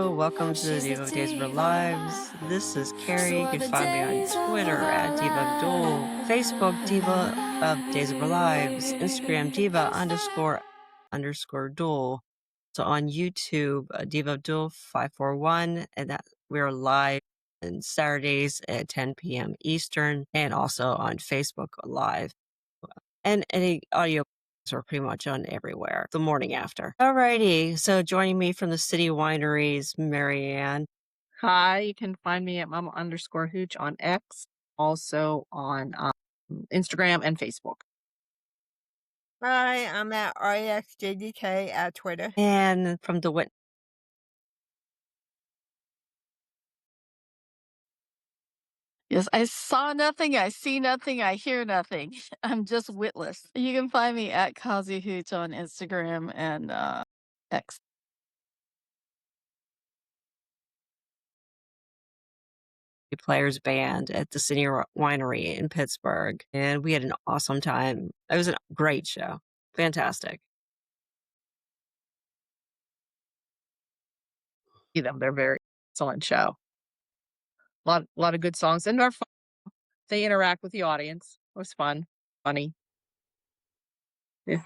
Hello, welcome to the Diva of Days of Our Lives. This is Carrie. You can find me on Twitter at Diva of DOOL, Facebook Diva of Days of Our Lives, Instagram Diva underscore DOOL. So on YouTube, Diva of DOOL 541, and that we're live on Saturdays at 10 p.m. Eastern, and also on Facebook Live. And any audio are pretty much on everywhere the morning after. Alrighty, so joining me from the City Wineries, Marianne. Hi, you can find me at mama_hooch on X, also on Instagram and Facebook. Hi, I'm at REXJDK at Twitter. And from the Wit. Yes, I saw nothing, I see nothing, I hear nothing. I'm just witless. You can find me at Kazi Hooch on Instagram and X. Players band at the City Winery in Pittsburgh, and we had an awesome time. It was a great show. Fantastic. They're very excellent show. A lot of good songs, and they're fun. They interact with the audience. It was fun, funny. Yeah.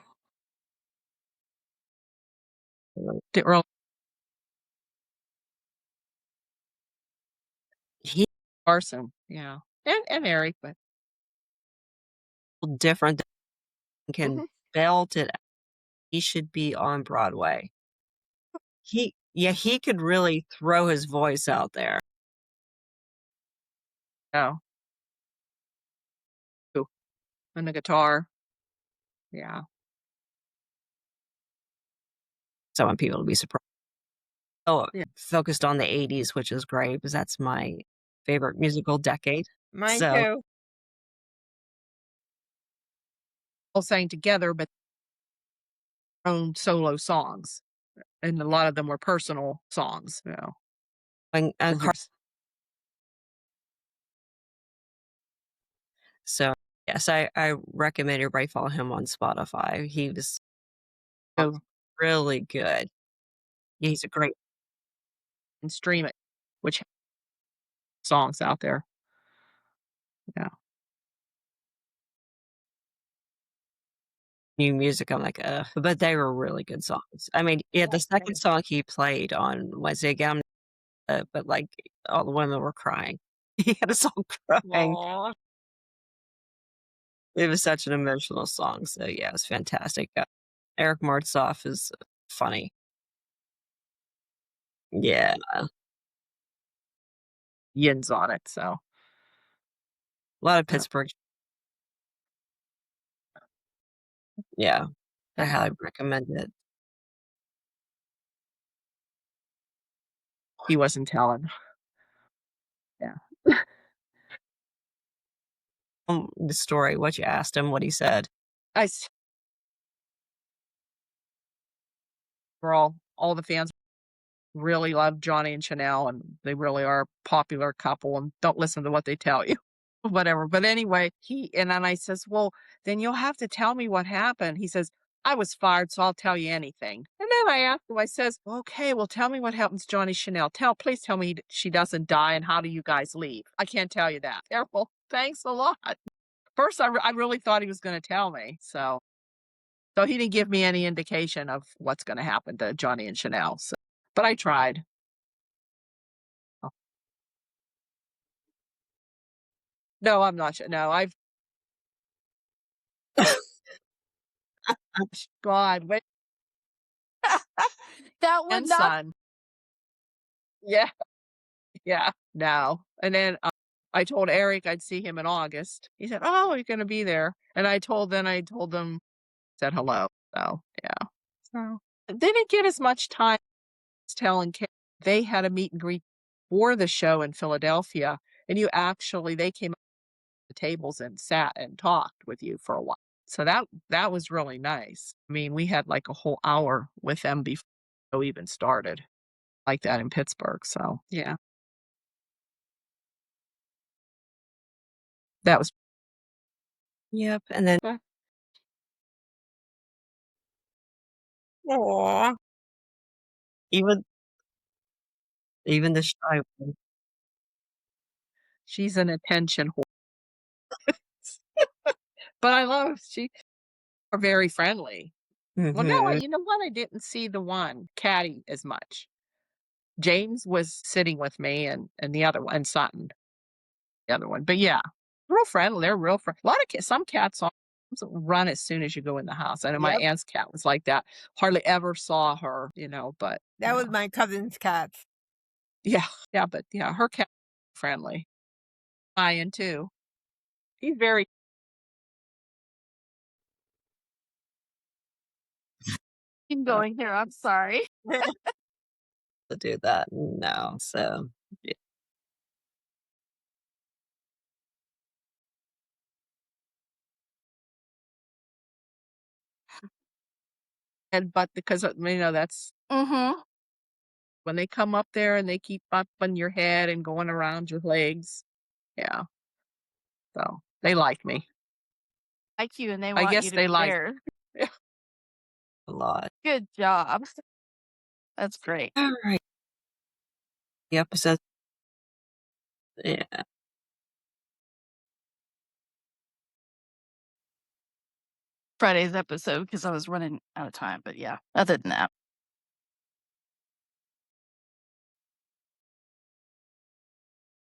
Didn't really He Carson, yeah, and Eric, but different than can Mhm. belt it. He should be on Broadway. He could really throw his voice out there. No, Ooh, and the guitar, yeah. So I want people to be surprised. Oh, Yeah. focused on the 80s, which is great because that's my favorite musical decade. Mine So too. All sang together, but own solo songs, and a lot of them were personal songs. when so yes, I recommend everybody follow him on Spotify. He was Oh, really good. He's a great and stream it, which songs out there. Yeah. new music. I'm like, but they were really good songs. I mean, yeah, the second song he played on Wednesday again, but like all the women were crying. He had us all crying. Aw. It was such an emotional song. So yeah, it's fantastic. Eric Martzoff is funny. Yeah, Yin's on it, so a lot of Yeah. Pittsburgh. Yeah, I highly recommend it. he wasn't telling. Yeah. The story, what you asked him, what he said. I s For all the fans really love Johnny and Chanel, and they really are a popular couple, and don't listen to what they tell you. Whatever. But anyway, then I says, "Well, then you'll have to tell me what happened." He says, "I was fired, so I'll tell you anything." And then I asked him, I says, "Okay, well, tell me what happens to Johnny Chanel. Please tell me she doesn't die, and how do you guys leave?" "I can't tell you that." "Well, thanks a lot." First, I really thought he was gonna tell me, so he didn't give me any indication of what's gonna happen to Johnny and Chanel, so but I tried. Oh. No, I'm not sure. No, I've God, wait, That would not grandson. Yeah, yeah, no. And then, I told Eric I'd see him in August. He said, "Oh, you're gonna be there." And I told them, said hello. So, yeah. So, they didn't get as much time as telling Kate. They had a meet and greet for the show in Philadelphia, and they came up to the tables and sat and talked with you for a while. So that was really nice. I mean, we had like a whole hour with them before the show even started, like that in Pittsburgh. So, yeah, that was Yep, and then Aw. even Even the shy one. She's an attention whore. But I love she are very friendly. Well, no, Mhm. you know what? I didn't see the one, Caddy, as much. James was sitting with me and the other one, and Sutton, the other one. But yeah, real friendly. They're real friendly. A lot of cats, some cats run as soon as you go in the house. I know my Yep. aunt's cat was like that. Hardly ever saw her, but That was my cousin's cat. yeah, yeah, but yeah, her cat friendly. Ryan too. He's very Keep going here. I'm sorry. To do that. No. So, yeah. but because that's Mm-hmm. when they come up there and they keep up on your head and going around your legs. Yeah. So they like me. Like you, and they I want guess you to they be like there. A lot. Good job. That's great. All right. The episode. Yeah. Friday's episode because I was running out of time. But yeah, other than that,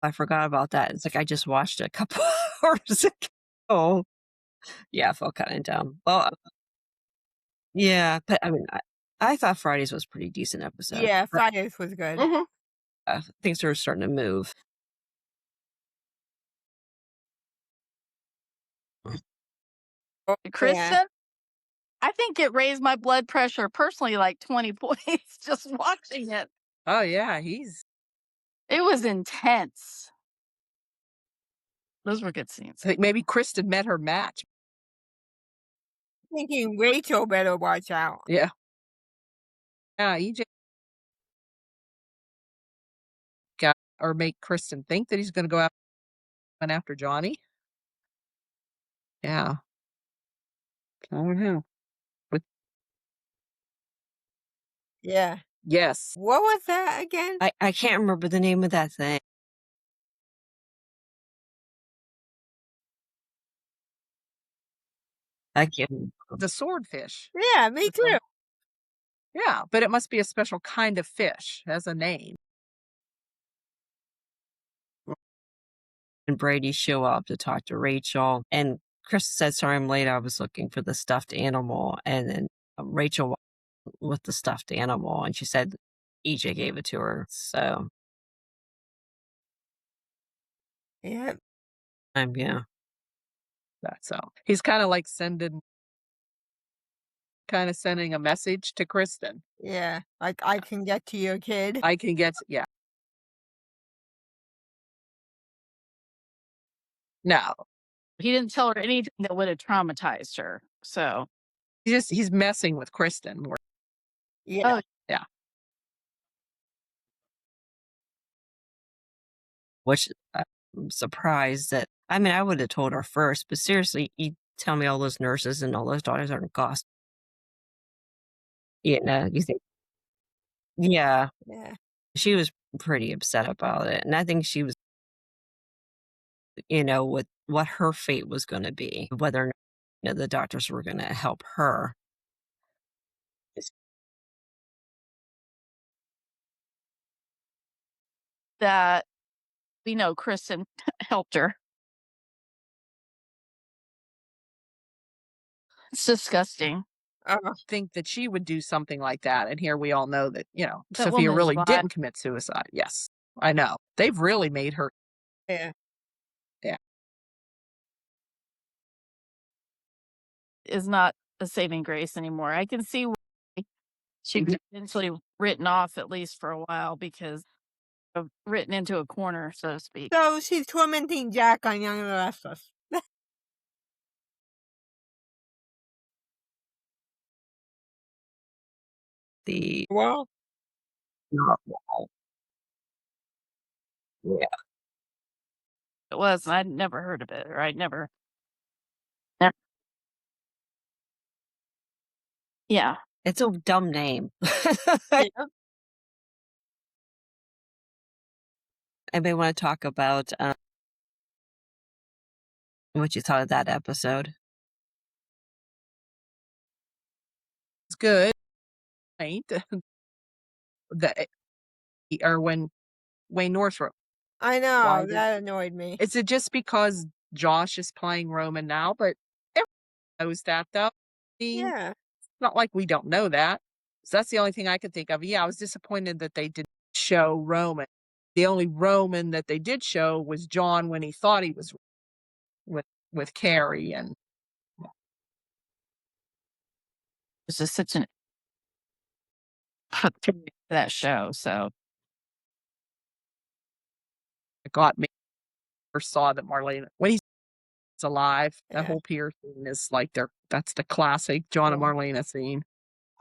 I forgot about that. It's like I just watched it a couple hours ago. Yeah, I felt kind of dumb. Well, yeah, but I mean, I thought Fridays was a pretty decent episode. Yeah, But, Fridays was good. Mhm. things are starting to move. Oh, yeah. Kristen, I think it raised my blood pressure personally like 20 points just watching it. Oh yeah, he's It was intense. Those were good scenes. I think maybe Kristen met her match. Thinking Rachel better watch out. Yeah. Yeah, EJ got or make Kristen think that he's gonna go out and after Johnny. Yeah. I don't know. But Yeah. yes. What was that again? I can't remember the name of that thing. I can't remember. The swordfish. Yeah, me too. Yeah, but it must be a special kind of fish. It has a name. And Brady show up to talk to Rachel. And Chris said, "Sorry, I'm late. I was looking for the stuffed animal." And then Rachel with the stuffed animal, and she said EJ gave it to her. So, Yeah. yeah. So he's kind of like sending a message to Kristen. Yeah. Like I can get to your kid. I can get yeah. No, He didn't tell her anything that would have traumatized her. So, he's messing with Kristen. Yeah. oh, Yeah. Which I'm surprised that. I mean, I would have told her first, but seriously, you tell me all those nurses and all those doctors aren't cost. You think, yeah, Yeah. she was pretty upset about it. And I think she was, with what her fate was going to be, whether or not the doctors were going to help her. that we know Kristen helped her. It's disgusting. Think that she would do something like that. And here we all know that, That Sophia woman is really vile. didn't commit suicide. Yes, I know. They've really made her. Yeah. Yeah. Is not a saving grace anymore. I can see why she was eventually written off, at least for a while, because of written into a corner, so to speak. So she's tormenting Jack on Young and the Restless. The Well, yeah, It was, and I'd never heard of it, or I'd never. Yeah. it's a dumb name. yeah. Anybody want to talk about what you thought of that episode? It's good. Ain't the or when Wayne Northrup. I know, Why did that annoyed me. is it just because Josh is playing Roman now? But everyone knows that though. I mean, Yeah. it's not like we don't know that. So that's the only thing I could think of. Yeah, I was disappointed that they didn't show Roman. The only Roman that they did show was John when he thought he was with Carrie, and It's just such an that show. So it got me. First saw that Marlene when he's alive. That Yeah. whole pier scene is like that's the classic John and Yeah. Marlena scene.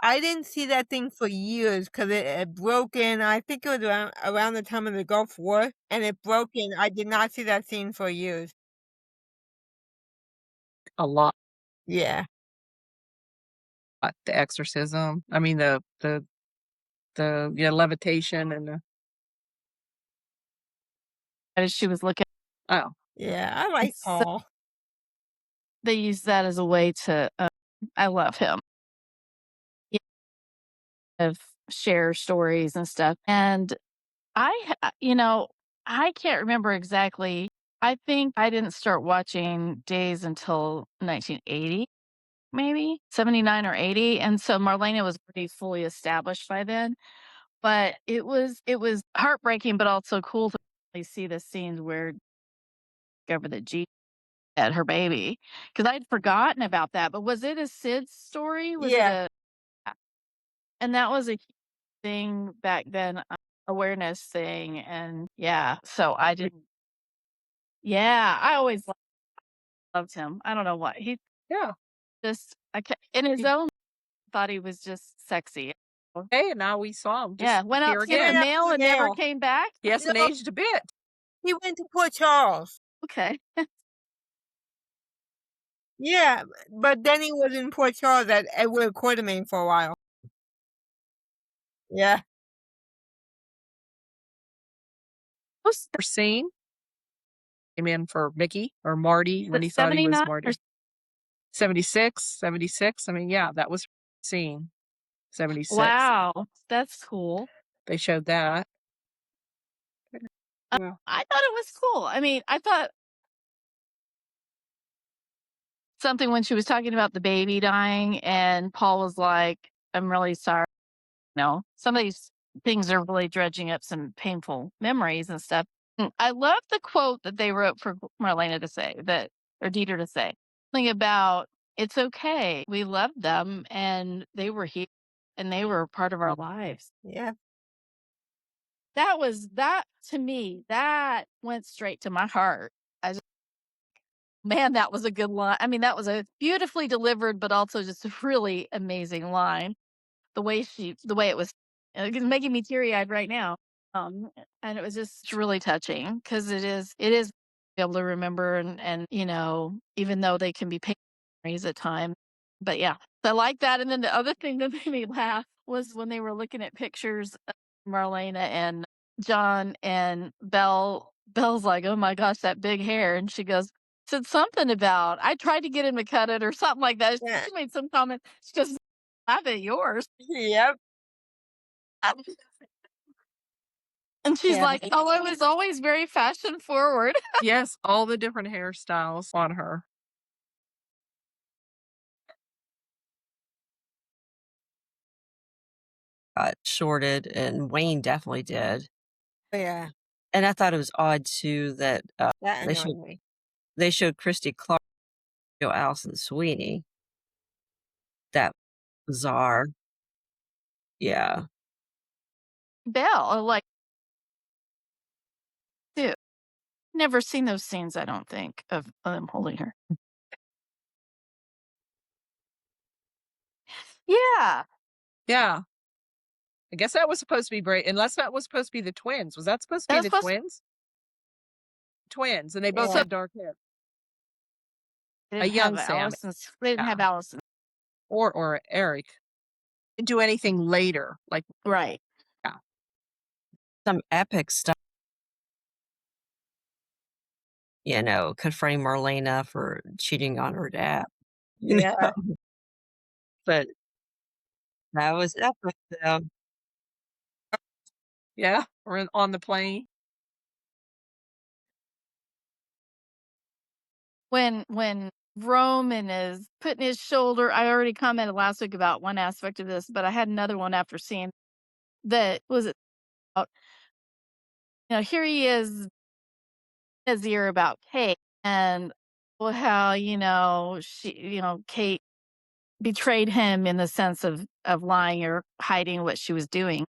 I didn't see that thing for years because it had broken. I think it was around the time of the Gulf War, and it broke. And I did not see that scene for years. A lot. Yeah. The exorcism. I mean the levitation and the as she was looking, oh Yeah, I like so Paul. they use that as a way to. I love him. Of share stories and stuff, and I can't remember exactly. I think I didn't start watching Days until 1980, maybe 79 or 80, and so Marlena was pretty fully established by then. But it was heartbreaking, but also cool to really see the scenes where discover that G had her baby because I'd forgotten about that. But was it a Sid's story? Was it Yeah. and that was a huge thing back then, awareness thing, and yeah. So I didn't. Yeah, I always loved him. I don't know why he yeah. in his He- own thought he was just sexy. Hey, and now we saw him just Yeah, went out appear to get the again. Right mail after and the never mail. came back. He hasn't No. aged a bit. He went to Port Charles. Okay. Yeah, but then he was in Port Charles at Edward Quartermain for a while. Yeah. First scene came in for Mickey or Marty Is when it he thought he was 79 Marty. or 76. I mean, yeah, that was scene 76. wow, that's cool. They showed that. Yeah. I thought it was cool. I mean, I thought something when she was talking about the baby dying, and Paul was like, "I'm really sorry." No, some of these things are really dredging up some painful memories and stuff. I love the quote that they wrote for Marlena to say or Dieter to say something about it's okay. We loved them and they were here and they were part of our lives. Yeah. That to me, that went straight to my heart. Man, that was a good line. I mean, that was a beautifully delivered, but also just a really amazing line. The way it was, it's making me teary eyed right now. And it was just really touching because it is able to remember and even though they can be painful memories at times. But yeah, I like that. And then the other thing that made me laugh was when they were looking at pictures of Marlena and John and Belle. Belle's like, "Oh my gosh, that big hair," and she goes. Said something about I tried to get him to cut it or something like that. Yeah. She made some comment. She goes, "I bet yours." Yep. And she's Yeah. like, "Oh, I was always very fashion forward." Yes, all the different hairstyles on her. Got shorted, and Wayne definitely did. Yeah. And I thought it was odd too that That they annoyed showed me. they showed Christy Clark, Allison Sweeney. That bizarre. Yeah. Belle, like, dude, never seen those scenes. I don't think of them holding her. Yeah, Yeah. I guess that was supposed to be Bray, unless that was supposed to be the twins. Was that supposed to be that's the supposed. twins? Twins, and they both Yeah. had dark hair. They A didn't young have Sam, Allison's. They didn't yeah, have Allison. or Eric. Didn't do anything later, like Right. yeah. Some epic stuff. confronting Marlena for cheating on her dad. Yeah. But that was epic, though. Yeah, or on the plane. When Roman is putting his shoulder, I already commented last week about one aspect of this, but I had another one after seeing that was it. Here he is, his ear about Kate and how Kate betrayed him in the sense of lying or hiding what she was doing.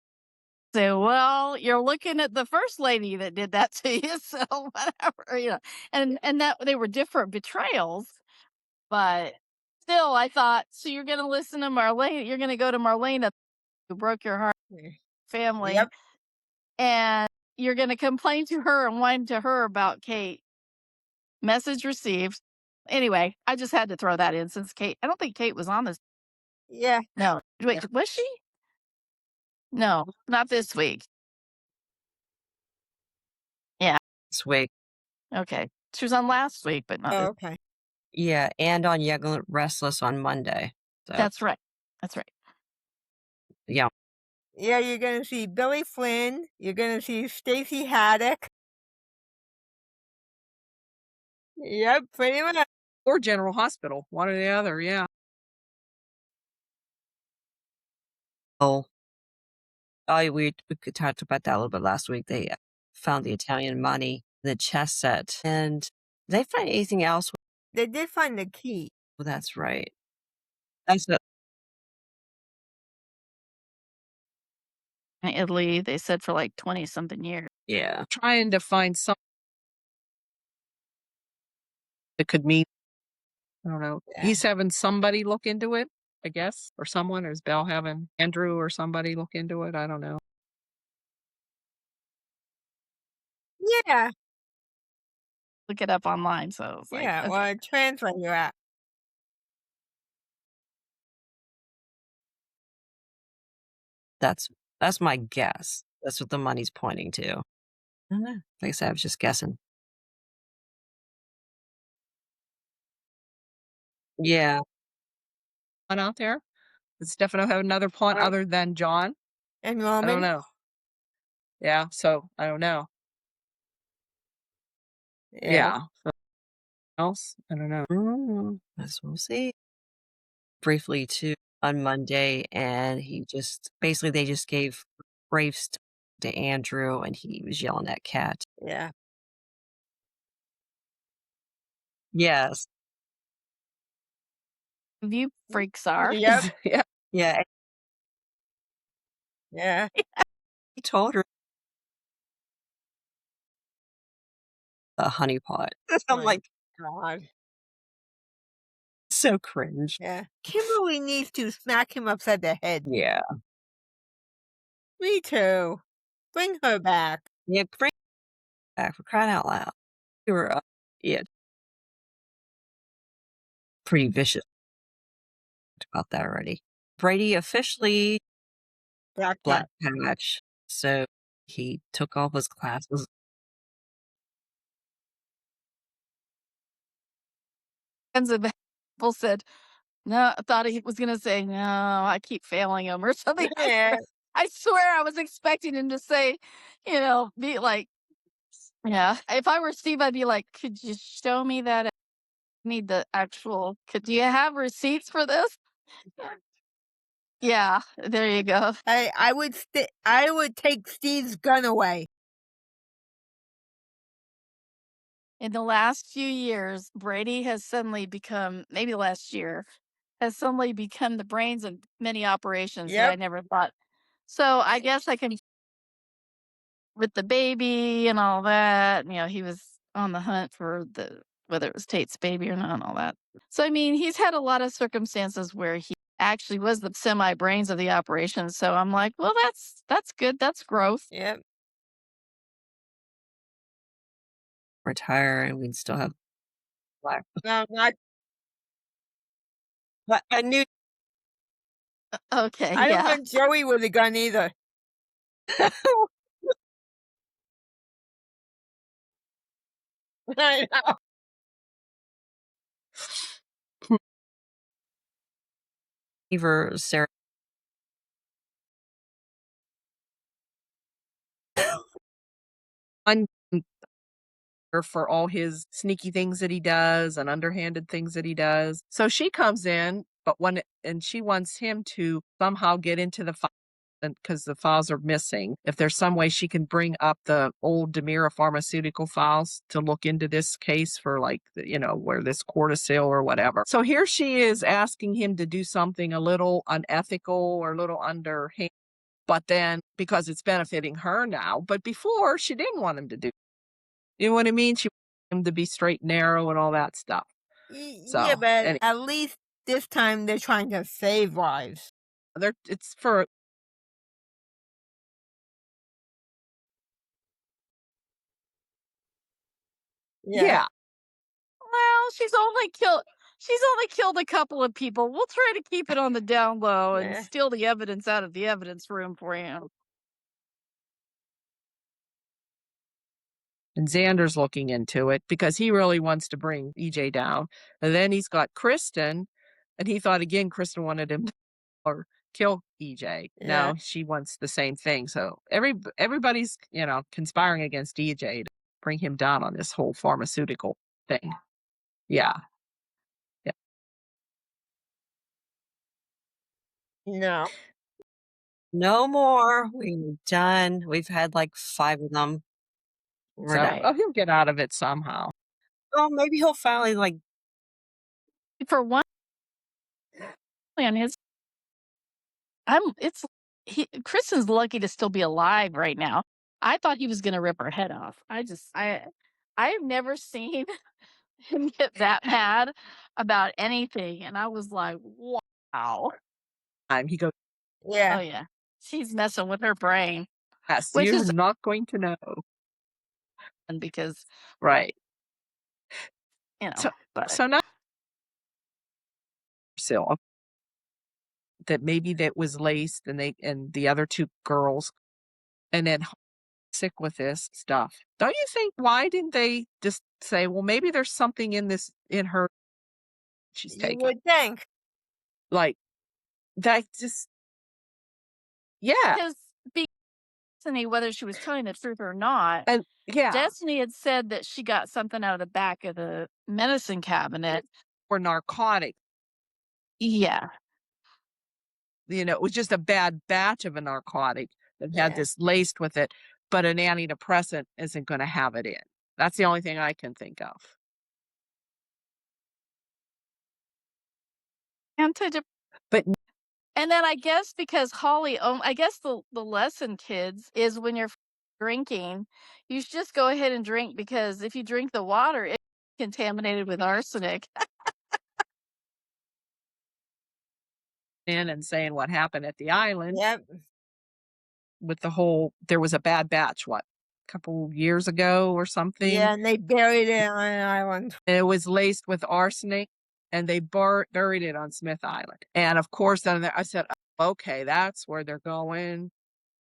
So, well, you're looking at the first lady that did that to you, so whatever, and that they were different betrayals, but still, I thought, so you're going to listen to Marlene, you're going to go to Marlena, who broke your heart, family, Yep. and you're going to complain to her and whine to her about Kate. Message received. Anyway, I just had to throw that in since I don't think Kate was on this. Yeah. No, wait, was she? No, not this week. Yeah. This week. Okay. She was on last week, but not Oh, this. okay. Yeah, and on Young and Restless on Monday. So, That's right. That's right. yeah. Yeah, you're gonna see Billy Flynn. You're gonna see Stacey Haddock. Yep, pretty much. Or General Hospital, one or the other, yeah. Oh, we talked about that a little bit last week. They found the Italian money, the chess set, and did they find anything else? They did find the key. Well, that's right. That's the In Italy, they said for like 20 something years. yeah. Trying to find something that could mean, I don't know. Yeah. He's having somebody look into it, I guess, or someone, or is Belle having Andrew or somebody look into it? I don't know. Yeah. Look it up online. So it's like, Yeah. okay. Well, a translator app. That's my guess. That's what the money's pointing to. I don't know. Like I said, I was just guessing. Yeah. One out there? Does Stefano have another pawn other than John? And I don't Roman. know. Yeah, so I don't know. Yeah. So else? I don't know. As we'll see. Briefly too on Monday, and they just gave brave stuff to Andrew, and he was yelling at Kat. Yeah. Yes. You freaks are. Yep. Yeah. Yeah. Yeah. He told her a honeypot. I'm My like, God. so cringe. Yeah. Kimberly needs to smack him upside the head. Yeah. Me too. Bring her back. Yeah, bring it back for crying out loud. You were, yeah, pretty vicious about that already. Brady officially Black black Cat. patch, so he took all his classes. Tons of people said, no, I thought he was going to say, no, I keep failing him or something. Yeah. I swear I was expecting him to say, be like, yeah. If I were Steve, I'd be like, could you show me that? I need the actual, do you have receipts for this? Yeah, there you go. I would take Steve's gun away. In the last few years, Brady has suddenly become, maybe last year, has suddenly become the brains of many operations that I Yep. never thought. So I guess I can, with the baby and all that, he was on the hunt for whether it was Tate's baby or not and all that. So, I mean, he's had a lot of circumstances where he actually was the semi brains of the operation. So I'm like, well, that's good. That's growth. Yep. Retire, and we'd still have black. No, not. But I knew. Okay, I don't yeah. want Joey with a gun either. I know. Fever, Sarah. Un- for all his sneaky things that he does and underhanded things that he does. So she comes in, and she wants him to somehow get into the file because the files are missing. If there's some way she can bring up the old Demira pharmaceutical files to look into this case for where this cortisol or whatever. So here she is asking him to do something a little unethical or a little underhand. But then because it's benefiting her now, but before she didn't want him to do. You know what I mean? She wanted him to be straight and narrow and all that stuff. Yeah, So but at least this time they're trying to save lives. it's for yeah. Well, she's only killed a couple of people. We'll try to keep it on the down low and Yeah. steal the evidence out of the evidence room for you. And Xander's looking into it because he really wants to bring EJ down. And then he's got Kristen, and he thought again Kristen wanted him to or kill EJ. Yeah. No, she wants the same thing. So everybody's conspiring against EJ to bring him down on this whole pharmaceutical thing. Yeah. Yeah. No. No more. We're done. We've had like 5 of them. We're So done. he'll get out of it somehow. Oh, maybe he'll finally For one, on his, Kristen's lucky to still be alive right now. I thought he was going to rip her head off. I've never seen him get that mad about anything, and I was like, wow. He goes, Yeah. Oh yeah, she's messing with her brain, yes, which you're is not going to know. because Right. So now that maybe that was laced and the other 2 girls and then sick with this stuff. Don't you think why didn't they just say, well, maybe there's something in her she's You taking? would think. Like that just yeah. because Destiny, whether she was telling the truth or not, And yeah. Destiny had said that she got something out of the back of the medicine cabinet. Or narcotic. Yeah. It was just a bad batch of a narcotic that had Yeah. this laced with it, but an antidepressant isn't going to have it in. That's the only thing I can think of. But And then I guess because Holly, I guess the lesson, kids, is when you're drinking, you should just go ahead and drink, because if you drink the water, it's contaminated with arsenic. in and saying what happened at the island Yep. with there was a bad batch, a couple years ago or something. Yeah, and they buried it on an island. And it was laced with arsenic, and they buried it on Smith Island. And of course, then I said, okay, that's where they're going.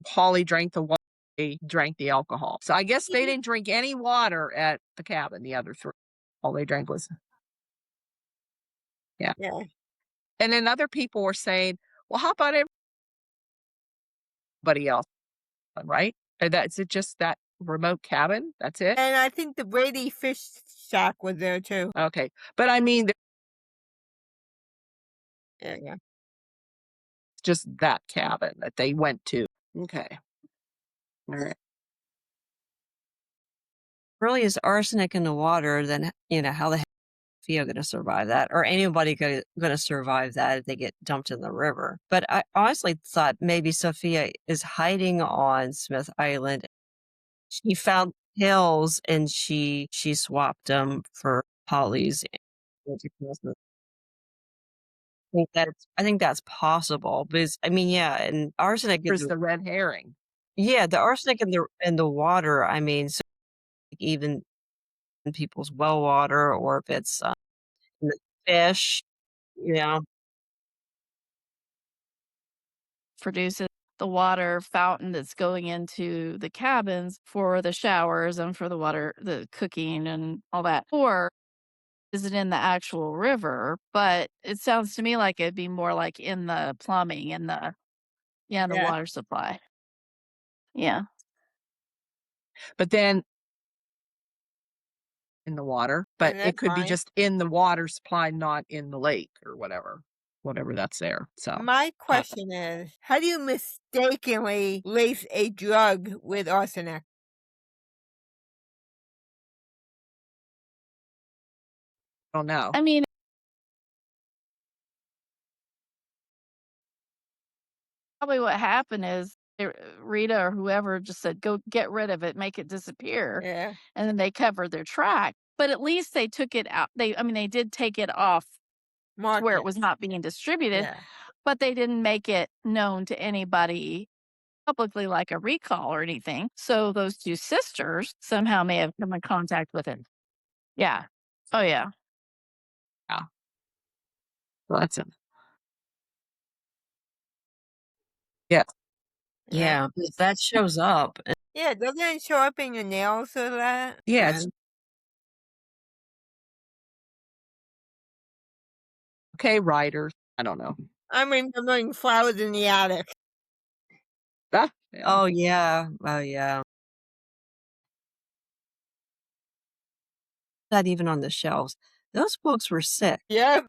Holly drank the water, they drank the alcohol. So I guess they didn't drink any water at the cabin, the other 3. All they drank was Yeah. And then other people were saying, well, how about everybody else? Right? And is it just that remote cabin? That's it? And I think the Brady fish shack was there too. Okay. But I mean, Yeah. just that cabin that they went to. Okay. All right. really is arsenic in the water, then how the heck is Sophia going to survive that, or anybody going to survive that if they get dumped in the river? But I honestly thought maybe Sophia is hiding on Smith Island. She found pills and she swapped them for Polly's antidepressants. I think that's possible because and arsenic There's the red herring. Yeah, the arsenic in the water. I mean, so even in people's well water, or if it's in the fish, Produces. the water fountain that's going into the cabins for the showers and for the water, the cooking and all that? Or is it in the actual river? But it sounds to me like it'd be more like in the plumbing and the the Yeah. water supply. Yeah. But then in the water, but And it that's could be fine. just in the water supply, not in the lake or whatever that's there. So My question is, how do you mistakenly lace a drug with arsenic? I don't know. I mean, probably what happened is Rita or whoever just said, "Go get rid of it, make it disappear," Yeah. and then they covered their track. But at least they took it out. I mean, they did take it off to where it Market. was not being distributed, Yeah. but they didn't make it known to anybody publicly like a recall or anything. So those two sisters somehow may have come in contact with it. Yeah. Oh yeah. Yeah. Well, that's it. Yeah. Yeah, if that shows up. Yeah, doesn't it show up in your nails or that? Yeah. It's, okay, writers. I don't know. I'm remembering Flowers in the Attic. Ah, yeah. Oh, yeah. Oh, yeah. Not even on the shelves. Those books were sick. Yep.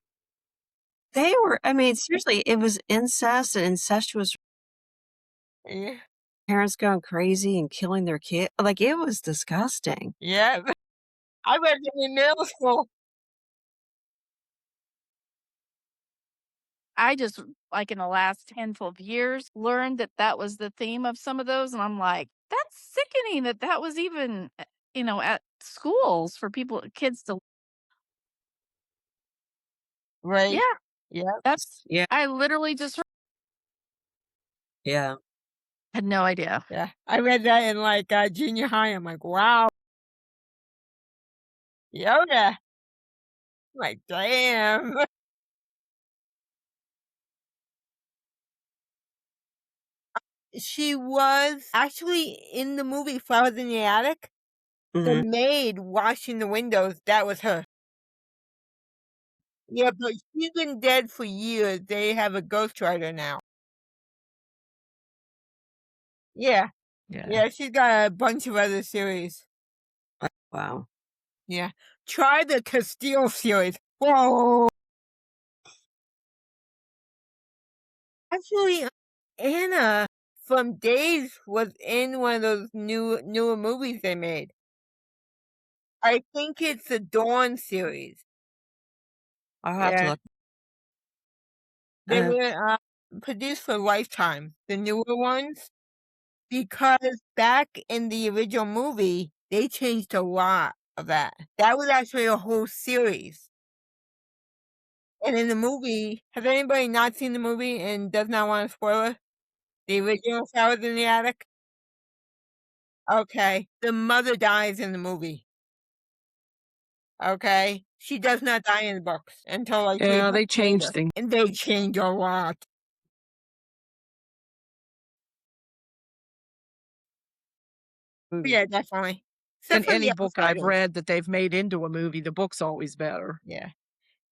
They were, I mean, seriously, it was incest and incestuous Yeah. parents going crazy and killing their kid. Like, it was disgusting. Yep. I read them in middle school. I just, like, in the last handful of years, learned that that was the theme of some of those, and I'm like, "That's sickening that that was even, at schools for kids to." Right. Yeah, Yep. that's Yeah. I literally just Yeah. had no idea. Yeah. I read that in like junior high. I'm like, wow. Yoda. Like, damn. She was actually in the movie Flowers in the Attic. The Mhm. maid washing the windows, that was her. Yeah, but she's been dead for years. They have a ghostwriter now. Yeah. Yeah. Yeah, she's got a bunch of other series. Wow. Yeah. Try the Castile series. Whoa. Actually, Anna from Days was in one of those newer movies they made. I think it's the Dawn series. I'll have to Yeah. look. They Uh, were produced for Lifetime, the newer ones, because back in the original movie, they changed a lot of that. That was actually a whole series. And in the movie, has anybody not seen the movie and does not want to spoil it? The original Flowers in the Attic? Okay. The mother dies in the movie. Okay. She does not die in the books until like 3 Yeah, they books changed later. things. And they change a lot. Movie. Yeah, definitely. And Except for any The book I've Outsiders. read that they've made into a movie, the book's always better. Yeah.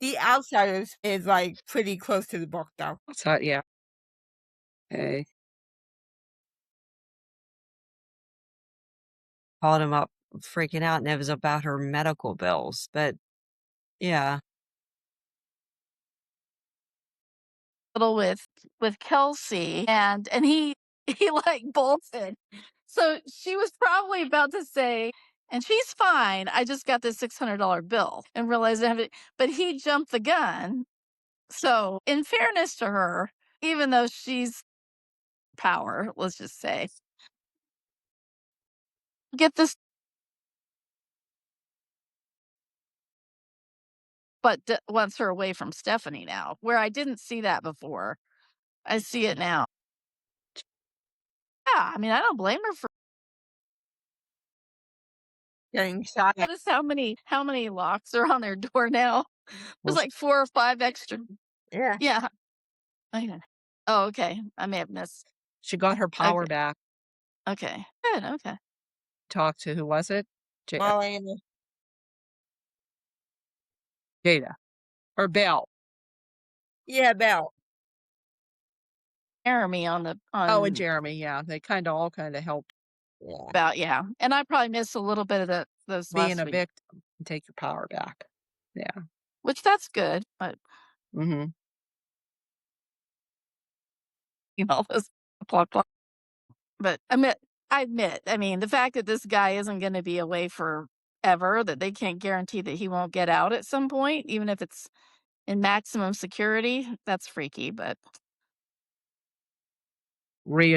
The Outsiders is like pretty close to the book though. So yeah. Okay. called him up freaking out, and it was about her medical bills. But yeah. Little with Kelsey, and he he like bolted. So she was probably about to say, "And she's fine. I just got this $600 bill," and realized I have it. But he jumped the gun. So, in fairness to her, even though she's power, let's just say, get this, but wants her away from Stephanie now, where I didn't see that before. I see it now. Yeah, I mean, I don't blame her for. Getting shot at. Notice how many locks are on their door now. There's Well, like 4 or 5 extra. Yeah. Yeah. Okay. Oh, okay. I may have missed. She got her power Okay. back. Okay. Good. Okay. Talked to, who was it? Marianne. Jada. Or Belle. Yeah, Belle. Jeremy on the Oh, and on Jeremy, yeah. They all kinda helped Yeah. about and I probably missed a little bit of those being last a week, victim and take your power back. Yeah. which that's good, but Mhm. this plot. But I admit, I mean, the fact that this guy isn't going to be away forever, that they can't guarantee that he won't get out at some point, even if it's in maximum security, that's freaky. But Re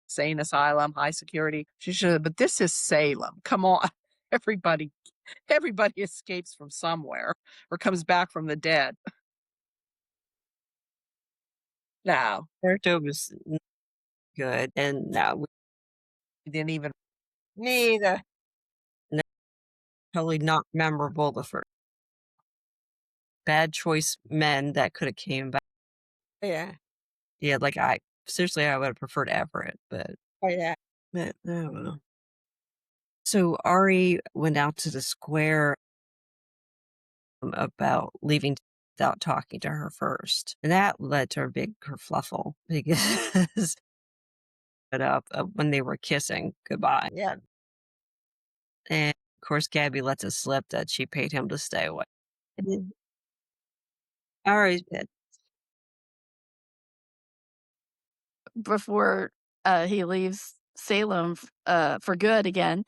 Insane asylum, high security. She should, but this is Salem. Come on. Everybody everybody escapes from somewhere or comes back from the dead. No, Character was good, and no, we didn't even Neither. totally not memorable. The first bad choice men that could have came back. Yeah. Yeah, like I seriously, I would have preferred Everett, but Oh, yeah. I don't know. So Ari went out to the square about leaving without talking to her first, and that led to a big kerfluffle because it up when they were kissing goodbye, Yeah. and of course Gabby lets it slip that she paid him to stay away. And then Ari's bit. before he leaves Salem for good again,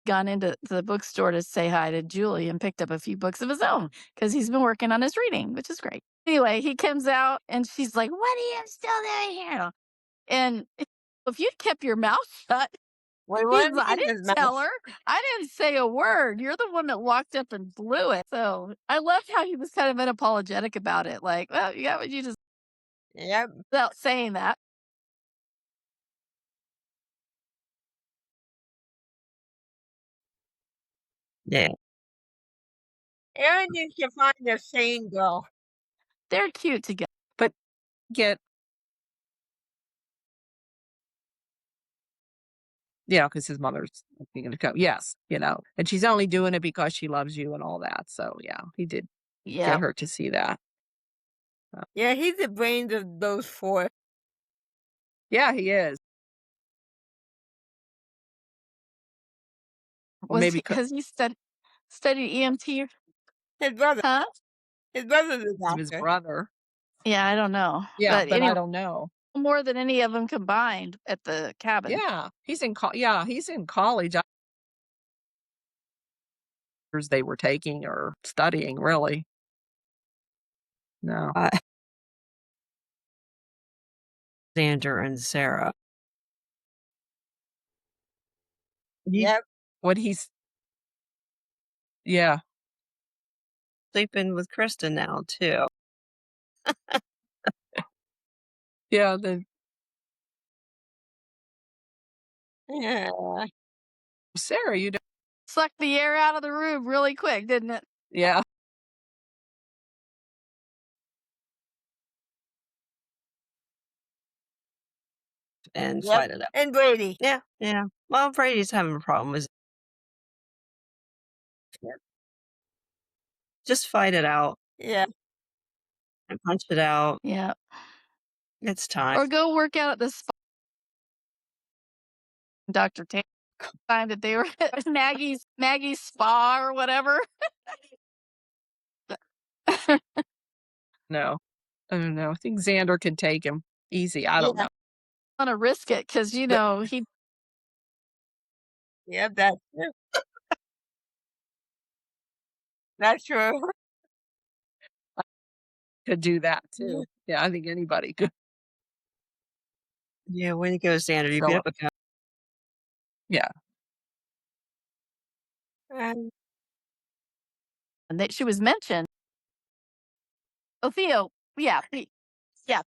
gone into the bookstore to say hi to Julie and picked up a few books of his own because he's been working on his reading, which is great. Anyway, he comes out and she's like, "What are you still doing here?" And if you'd kept your mouth shut, Wait, what? I didn't tell her. I didn't say a word. You're the one that walked up and blew it. So I loved how he was kind of unapologetic about it. Like, well, you got what you just Yep. without saying that. Yeah, Aaron needs to find a sane girl. They're cute together. but get because his mother's going to come. Yes, and she's only doing it because she loves you and all that. So yeah, he did Yeah. get her to see that. Yeah, he's the brains of those four. Yeah, he is. Or Was maybe because he studied EMT? His brother. Huh? His brother's a of his doctor. brother. Yeah, I don't know. Yeah, But but I anyway, don't know. more than any of them combined at the cabin. Yeah, he's in college. They were taking or studying, really. No. Xander and Sarah. Yep. What he's Yeah. Sleeping with Kristen now too. Yeah, Yeah. Sarah, you don't Sucked the air out of the room really quick, didn't it? Yeah. And Yep. fight it out. And Brady. Yeah, yeah. Well, Brady's having a problem with just fight it out Yeah. and punch it out. Yeah. It's time. Or go work out at the spa. Dr. Time that they were at Maggie's spa or whatever. No. I don't know. I think Xander can take him easy. I don't Yeah. know. Want to risk it because he Yep, that's true. That's true. Could do that too. Yeah, I think anybody could. Yeah, way to go, Xander. You beat So, up a guy. yeah. Um, and that she was mentioned. Oh, Theo. Yeah. Yeah.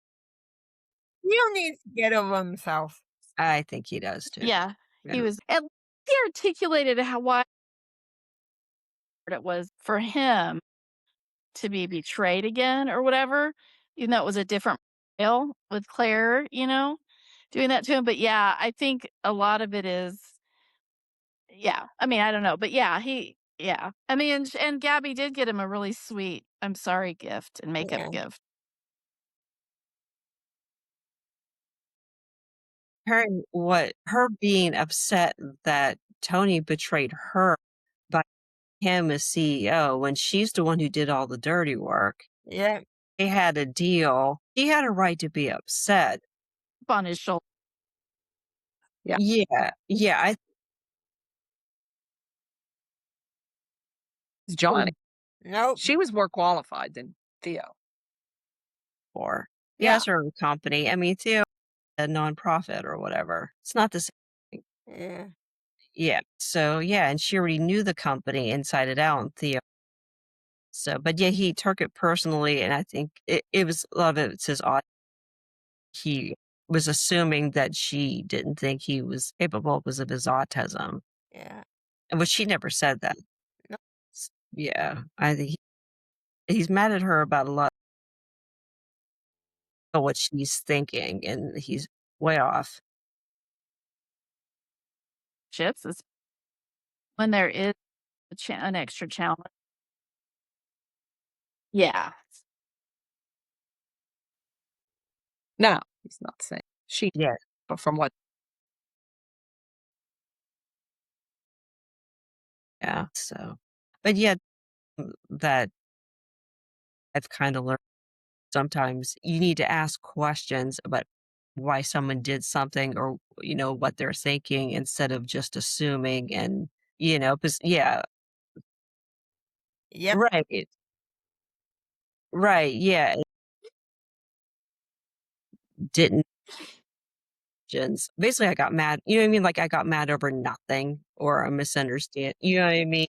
Theo needs to get over himself. I think he does too. Yeah. He Yeah. was, and he articulated why it was for him to be betrayed again or whatever, even though it was a different ill with Claire, doing that to him. But yeah, I think a lot of it is, yeah. I mean, I don't know, but yeah, yeah. I mean, and Gabby did get him a really sweet "I'm sorry" gift and makeup Yeah. gift. Her being upset that Tony betrayed her by him as CEO when she's the one who did all the dirty work. Yeah. They had a deal. He had a right to be upset. On his shoulder. Yeah. Yeah. Yeah. It's Johnny. Nope. She was more qualified than Theo. For he Yeah. has her own company. I mean, Theo, a nonprofit or whatever. It's not the same thing. Yeah. Yeah. So yeah, and she already knew the company inside and out, and Theo. So, but yeah, he took it personally, and I think it was a lot of it's his odd. He was assuming that she didn't think he was capable because of his autism, Yeah. and but she never said that. No. Yeah, I think he's mad at her about a lot of what she's thinking, and he's way off. Chips is when there is an extra challenge. Yeah. No, he's not saying she. Yeah, But from what? yeah. So, but yeah, that I've kind of learned. Sometimes you need to ask questions about why someone did something or what they're thinking instead of just assuming and because yeah, Yep. right, right, yeah, it didn't basically I got mad, you know what I mean, like I got mad over nothing or a misunderstand, you know what I mean,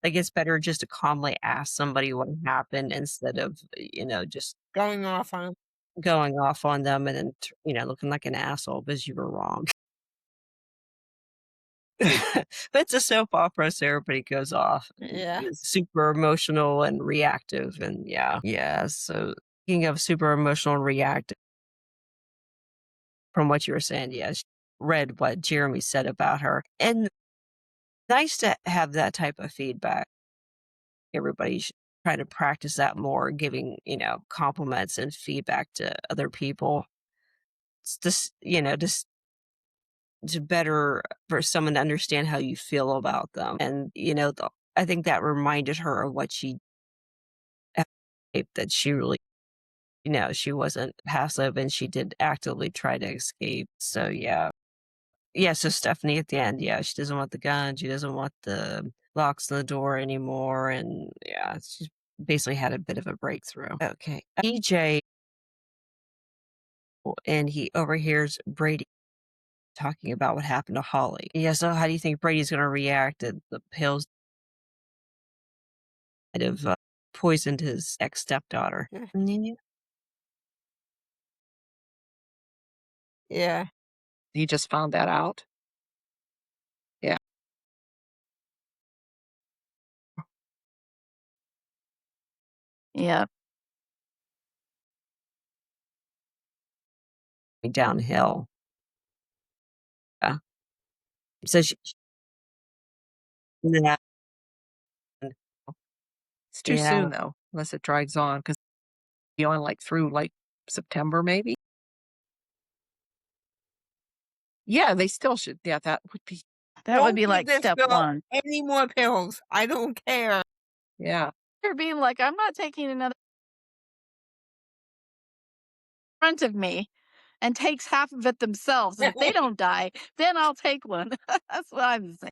like it's better just to calmly ask somebody what happened instead of just Going off on him. going off on them and then looking like an asshole because you were wrong. But it's a soap opera, so everybody goes off. Yeah. It's super emotional and reactive, and yeah. Yeah, so speaking of super emotional and reactive, from what you were saying, yes, read what Jeremy said about her. And nice to have that type of feedback. Everybody should try to practice that more, giving, compliments and feedback to other people. It's just, just to better for someone to understand how you feel about them. And, I think that reminded her of what she that she really, she wasn't passive and she did actively try to escape. So yeah. Yeah, so Stephanie at the end, yeah, she doesn't want the gun, she doesn't want the locks on the door anymore, and yeah, she's basically had a bit of a breakthrough. Okay. EJ, and he overhears Brady talking about what happened to Holly. Yeah, so how do you think Brady's gonna react that the pills might have poisoned his ex-stepdaughter? Yeah. Yeah. Yeah. He just found that out. Yeah. Yeah. Downhill. Yeah. So yeah. It's too Yeah. soon though, unless it drags on because you on like through like September maybe. Yeah, they still should. Yeah, that would be. That would Don't be give like this step girl 1. any more pills. I don't care. Yeah. They're being like, "I'm not taking another in front of me," and takes half of it themselves, and if they don't die, then I'll take one. That's what I'm saying.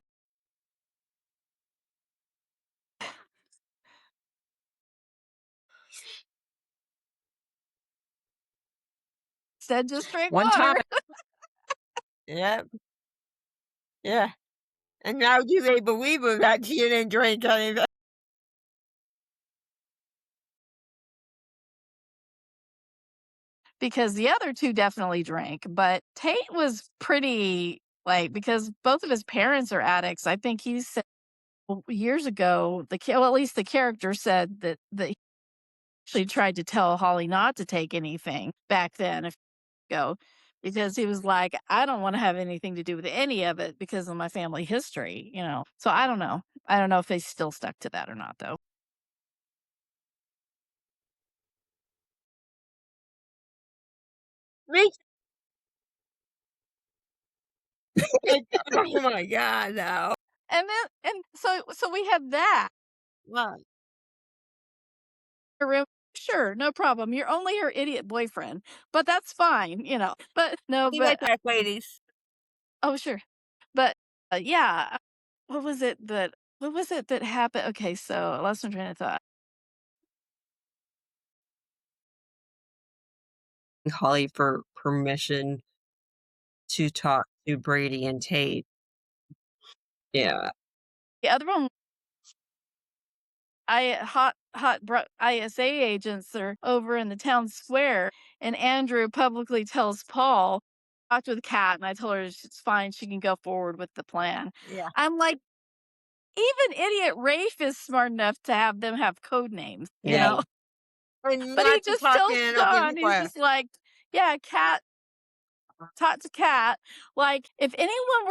Instead, just drink One water. time. Yep. Yeah. And now do they believe her that she didn't drink anything? Because the other 2 definitely drank, but Tate was pretty, like, because both of his parents are addicts, I think he said years ago, well, at least the character said that actually tried to tell Holly not to take anything back then because he was like, I don't want to have anything to do with any of it because of my family history, you know. So I don't know. I don't know if they still stuck to that or not, though. Me oh my god, no. And so we have that. What? Sure, no problem. You're only her idiot boyfriend, but that's fine, you know. But no, Be but right back, ladies. oh, sure. But yeah, what was it that happened? Okay, so I lost my train of thought. Holly for permission to talk to Brady and Tate. Yeah. The other one, ISA agents are over in the town square, and Andrew publicly tells Paul, "Talked with Kat, and I told her it's fine. She can go forward with the plan." Yeah. I'm like, even idiot Rafe is smart enough to have them have code names, you Yeah. know. And But he not to just talk tells in an open John, he's square. just like, "Yeah, Kat." Talk to Kat. Like, if anyone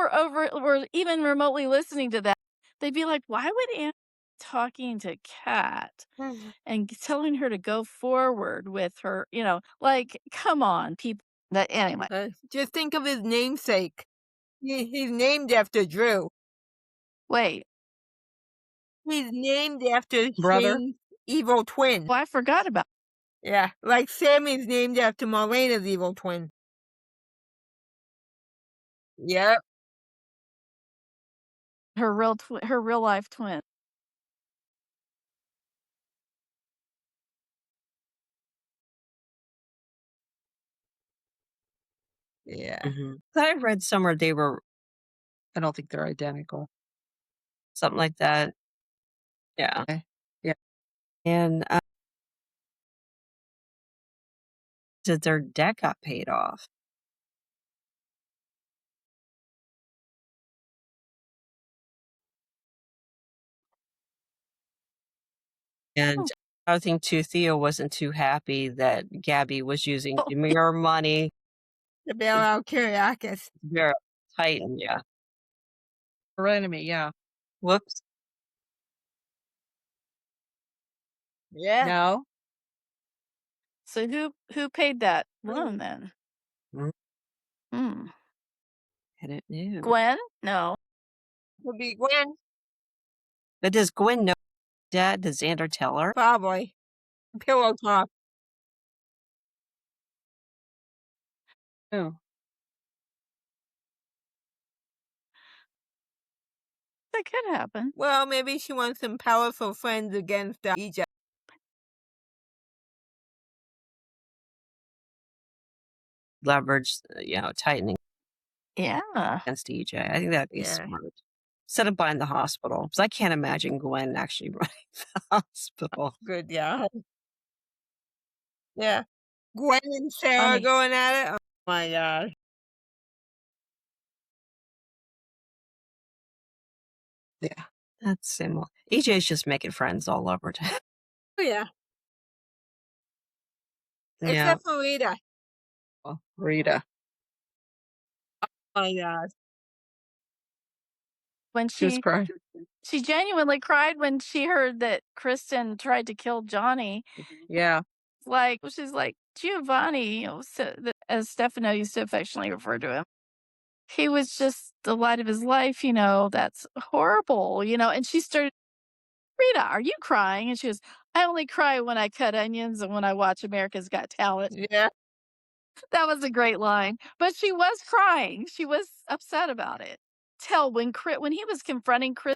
were even remotely listening to that, they'd be like, "Why would Anne talking to Kat and telling her to go forward with her?" You know, like, come on, people. That anyway. Just think of his namesake. He's named after Drew. Wait, He's named after Brother? Shane's evil twin. well, I forgot about Yeah, like Sammy's named after Marlena's evil twin. Yep. her real life twin. Yeah. I read somewhere they were I don't think they're identical. something like that. Yeah. Okay. Yeah. And that their debt got paid off. And I think too, Theo wasn't too happy that Gabby was using the mirror money. To bail out Kyriakis. Mirror Titan, yeah. Her enemy, yeah. Whoops. Yeah. No? So who paid that loan Mm. then? Mm. Hmm. I didn't know. Gwen? No. Would be Gwen. But does Gwen know Dad? Does Xander tell her? Probably. Pillow talk. Oh. That could happen. Well, maybe she wants some powerful friends against Egypt. Leverage, tightening Yeah. against EJ. I think that'd be Yeah. smart. Instead of buying the hospital. Because I can't imagine Gwen actually running the hospital. Good, yeah. Yeah. Gwen and Sarah Funny. going at it. Oh my god. Yeah. That's similar. EJ's just making friends all over town. Oh yeah. Yeah. Except for Rita. Well, Rita. Oh my god. When She was crying. she genuinely cried when she heard that Kristen tried to kill Johnny. Yeah. Like, she's like, Giovanni, you know, as Stefano used to affectionately refer to him. He was just the light of his life, you know, that's horrible, you know. And she started, Rita, are you crying? And she goes, I only cry when I cut onions and when I watch America's Got Talent. Yeah. That was a great line. But she was crying. She was upset about it. Tell when he was confronting Chris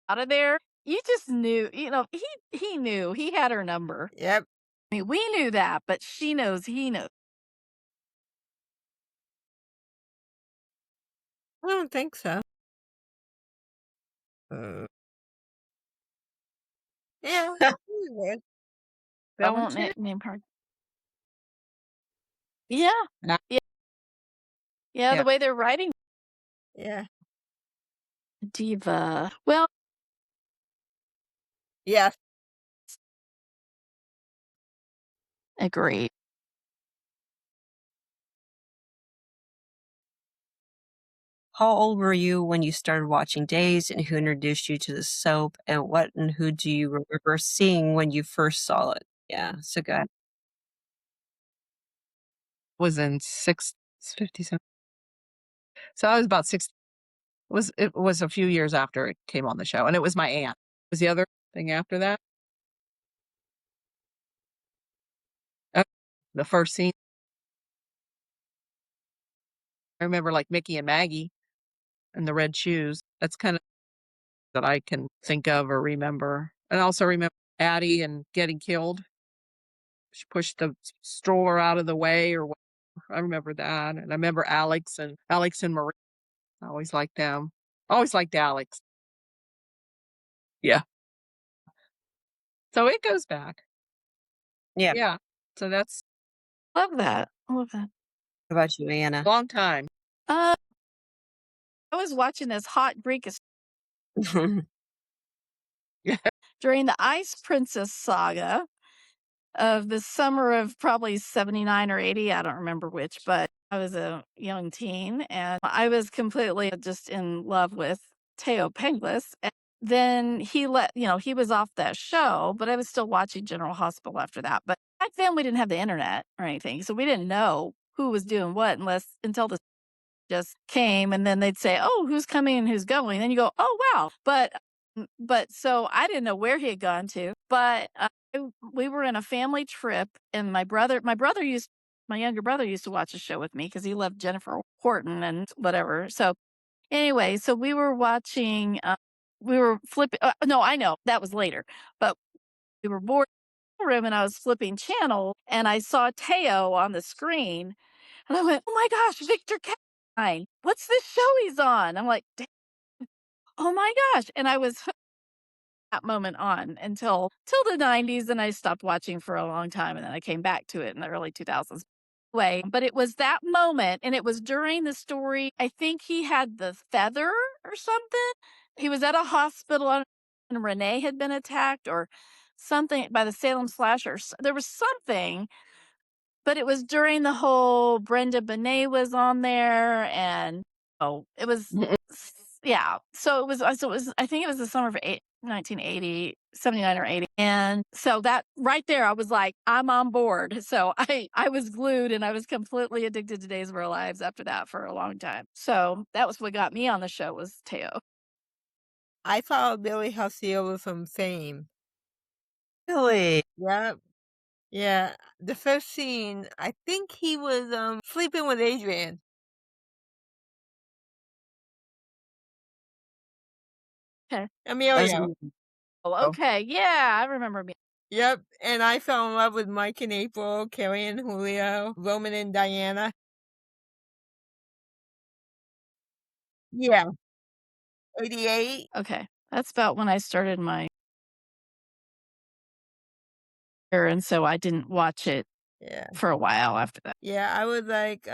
out of there, you just knew, you know, he knew he had her number. Yep. I mean, we knew that, but she knows he knows. I don't think so. Yeah. I won't name her. Yeah. Nah. Yeah. Yeah, Yeah. the way they're writing Yeah. Diva. Well, Yes. Agreed. How old were you when you started watching Days, and who introduced you to the soap, and what and who do you remember seeing when you first saw it? Yeah, so good. Was in 57. So I was about 6. It was a few years after it came on the show, and it was my aunt. Was the other thing after that? Uh, the first scene, I remember like Mickey and Maggie and the red shoes. That's kind of that I can think of or remember. And I also remember Addie and getting killed. She pushed the stroller out of the way or what. I remember that. And I remember Alex and Marie. I always liked them. Always liked Alex. Yeah. So it goes back. Yeah. Yeah. So that's Love that. I love that. What about you, a Anna? long time. I was watching this hot Greek during the Ice Princess saga of the summer of probably 79 or 80. I don't remember which, but I was a young teen and I was completely just in love with Teo Penglis. And then he he was off that show, but I was still watching General Hospital after that. But back then we didn't have the internet or anything. So we didn't know who was doing what until the just came and then they'd say, "Oh, who's coming and who's going?" Then you go, "Oh, wow." But so I didn't know where he had gone to, but we were in a family trip and my younger brother used to watch the show with me because he loved Jennifer Horton and whatever. So anyway, so we were watching, we were flipping. No, I know that was later, but we were bored in the room and I was flipping channel and I saw Teo on the screen and I went, "Oh my gosh, Victor Caroline, what's this show he's on?" I'm like, "Oh my gosh." And I was that moment on until till the 90s, and I stopped watching for a long time, and then I came back to it in the early 2000s. Way, but it was that moment, and it was during the story. I think he had the feather or something. He was at a hospital, and Renee had been attacked or something by the Salem slashers. There was something, but it was during the whole Brenda Bonet was on there, and it was yeah. So it was. I think it was the summer of 1980, 79 or 80, and so that right there, I was like, I'm on board. So I was glued, and I was completely addicted to Days of Our Lives after that for a long time. So that was what got me on the show was Teo. I followed Billy Halcyon from Fame. Really? Yep. Yeah. The first scene, I think he was sleeping with Adrian. Okay. Emilio. Oh, okay. Yeah, I remember. Yep. And I fell in love with Mike and April, Carrie and Julio, Roman and Diana. Yeah. 88. Okay, that's about when I started my career, and so I didn't watch it Yeah. for a while after that. Yeah. I was like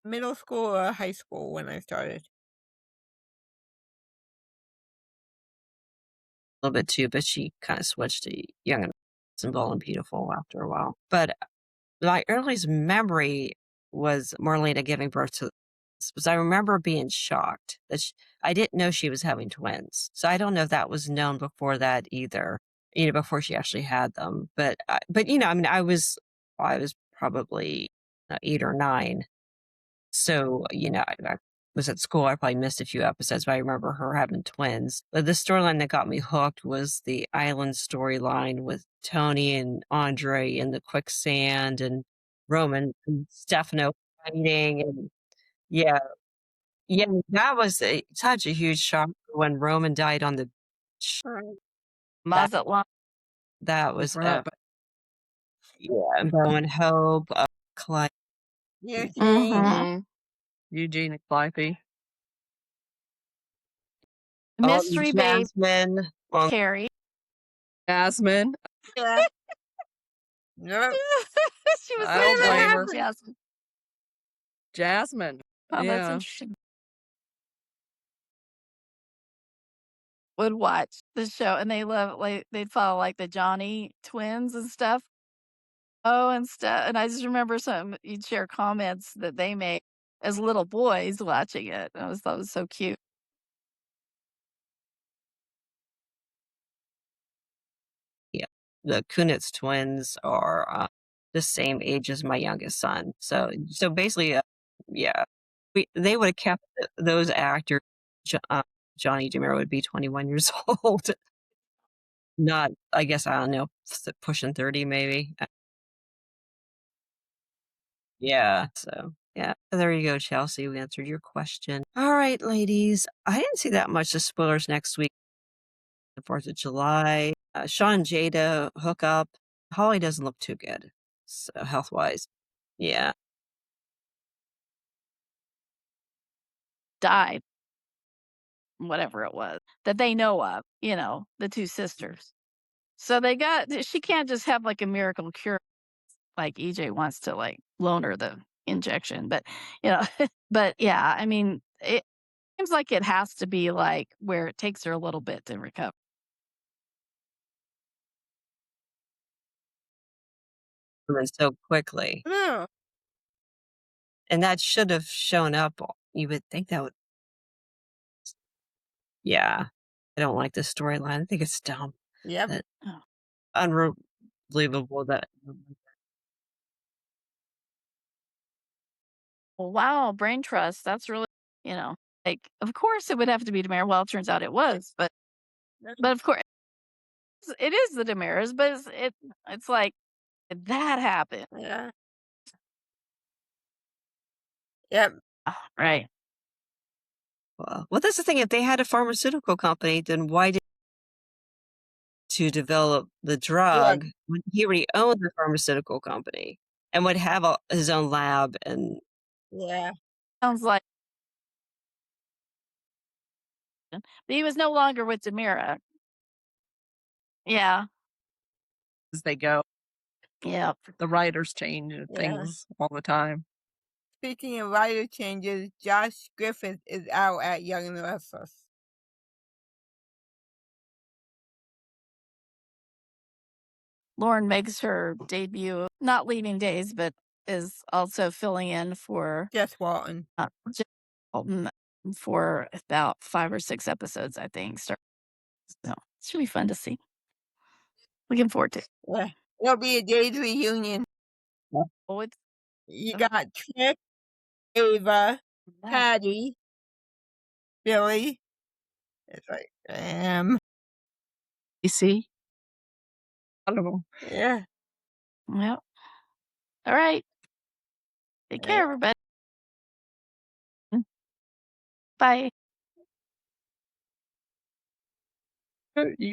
middle school or high school when I started. A little bit too, but she kind of switched to Young and Bold and Beautiful after a while. But my earliest memory was Marlena giving birth to because I remember being shocked that I didn't know she was having twins. So I don't know if that was known before that either, before she actually had them. But I mean, I was probably 8 or 9. So, I was at school. I probably missed a few episodes, but I remember her having twins. But the storyline that got me hooked was the island storyline with Tony and Andre in the quicksand and Roman and Stefano fighting. And yeah, yeah, that was such a huge shock when Roman died on the beach. That, Mazatlan. that was, Right. yeah, and Bo and Hope, Clyde. Yeah. Mhm. Eugene and Cliffy. Mystery Babe Jasmine. Carrie. Jasmine. Yeah. Yep. She was I don't so blame her. Jasmine. Jasmine. Oh, that's Yeah. interesting. would watch the show, and they love like, they'd follow, like, the Johnny twins and stuff. Oh, and stuff, and I just remember some you'd share comments that they made as little boys watching it. I always thought it was so cute. Yeah. The Kunitz twins are the same age as my youngest son. So basically, yeah, they would have kept those actors. Johnny DeMiro would be 21 years old. Not, I guess, I don't know, pushing 30 maybe. Yeah. So, yeah. There you go, Chelsea. We answered your question. All right, ladies. I didn't see that much of spoilers next week. The 4th of July. Sean and Jada hook up. Holly doesn't look too good, so health wise. Yeah. Died, whatever it was, that they know of, the 2 sisters. So she can't just have, like, a miracle cure, like EJ wants to, like, loan her the injection, but, you know but, yeah, I mean, it seems like it has to be, like, where it takes her a little bit to recover. And so quickly. No. And that should have shown up. You would think that would. Yeah. I don't like this storyline. I think it's dumb. Yep. That Oh. unbelievable that. Well, wow, brain trust, that's really, like, of course it would have to be DiMera. Well, it turns out it was, but of course it is the DiMeras, but it's like, that happened. Yeah. Yep. Right. Well, that's the thing. If they had a pharmaceutical company, then why did to develop the drug when he already owned the pharmaceutical company and would have his own lab and Yeah. Sounds like but he was no longer with DiMera. Yeah. As they go, Yeah. the writers change and Yeah. things all the time. Speaking of writer changes, Josh Griffith is out at Young and the Restless. Lauren makes her debut, not leaving days, but is also filling in for Jess Walton. Jeff Walton for about 5 or 6 episodes, I think. So it should be fun to see. Looking forward to it. Yeah. It'll be a day's reunion. Oh, it's You got Trick, Ava, Patty, Billy. It's like, damn. You see? I don't know. Yeah. Yep. All right. Take care, everybody. Bye. You